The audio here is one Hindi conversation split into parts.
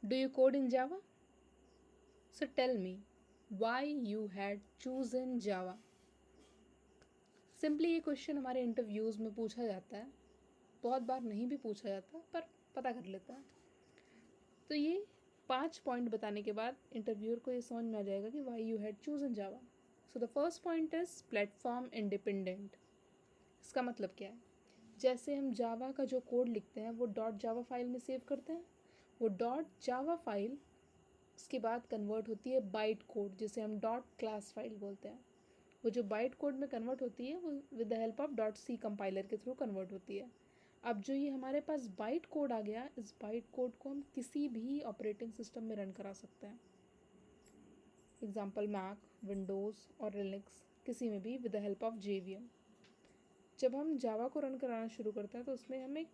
Do you code in Java? So tell me, why you had chosen Java? Simply ये क्वेश्चन हमारे इंटरव्यूज़ में पूछा जाता है, बहुत बार नहीं भी पूछा जाता पर पता कर लेता है। तो ये 5 पॉइंट बताने के बाद इंटरव्यूअर को ये समझ में आ जाएगा कि why you had chosen Java. So the first point is platform independent. इसका मतलब क्या है? जैसे हम जावा का जो कोड लिखते हैं वो डॉट जावा फाइल में सेव करते हैं, वो डॉट जावा फाइल उसके बाद कन्वर्ट होती है बाइट कोड, जिसे हम डॉट क्लास फाइल बोलते हैं। वो जो बाइट कोड में कन्वर्ट होती है वो with the help of dot C compiler के थ्रू कन्वर्ट होती है। अब जो ये हमारे पास बाइट कोड आ गया, इस बाइट कोड को हम किसी भी ऑपरेटिंग सिस्टम में रन करा सकते हैं। एग्जाम्पल मैक, विंडोज़ और लिनक्स, किसी में भी with the help of JVM. जब हम जावा को रन कराना शुरू करते हैं तो उसमें हम एक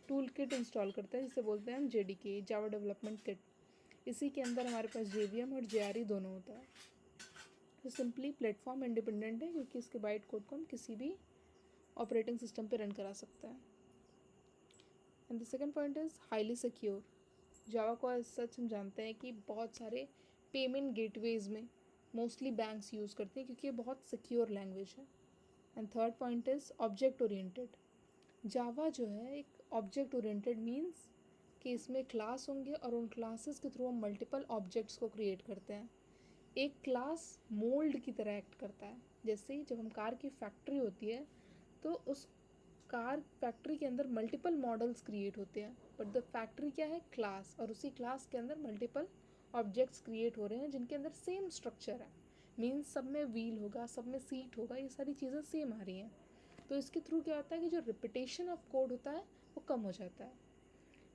टूल किट इंस्टॉल करते हैं जिसे बोलते हैं हम जेडीके, जावा डेवलपमेंट किट। इसी के अंदर हमारे पास जेवीएम और जेआरई दोनों होता है। तो सिंपली प्लेटफॉर्म इंडिपेंडेंट है क्योंकि इसके बाइट कोड को हम किसी भी ऑपरेटिंग सिस्टम पे रन करा सकते हैं। And the second point is highly secure. Java को एज सच हम जानते हैं कि बहुत सारे पेमेंट गेटवेज में मोस्टली बैंक्स यूज़ करते हैं क्योंकि ये बहुत सिक्योर लैंग्वेज है। And third point is object oriented. Java जो है एक ऑब्जेक्ट ओरिएंटेड मीन्स कि इसमें क्लास होंगे और उन क्लासेस के थ्रू हम मल्टीपल ऑब्जेक्ट्स को क्रिएट करते हैं। एक क्लास मोल्ड की तरह एक्ट करता है। जैसे जब हम कार की फैक्ट्री होती है तो उस कार फैक्ट्री के अंदर मल्टीपल मॉडल्स क्रिएट होते हैं, बट द फैक्ट्री क्या है? क्लास। और उसी क्लास के अंदर मल्टीपल ऑब्जेक्ट्स क्रिएट हो रहे हैं जिनके अंदर सेम स्ट्रक्चर है। मीन्स सब में व्हील होगा, सब में सीट होगा, ये सारी चीज़ें सेम आ रही हैं। तो इसके थ्रू क्या होता है कि जो रिपीटेशन ऑफ कोड होता है वो कम हो जाता है।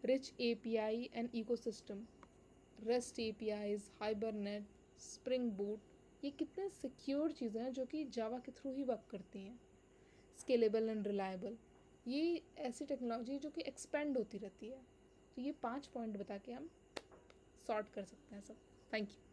Rich API and ecosystem, rest APIs, hibernate, spring boot, ये कितने सिक्योर चीज़ें हैं जो कि जावा के थ्रू ही वर्क करती हैं। स्केलेबल एंड रिलायबल, ये ऐसी टेक्नोलॉजी जो कि एक्सपेंड होती रहती है। तो ये 5 पॉइंट बता के हम सॉर्ट कर सकते हैं सब। Thank you.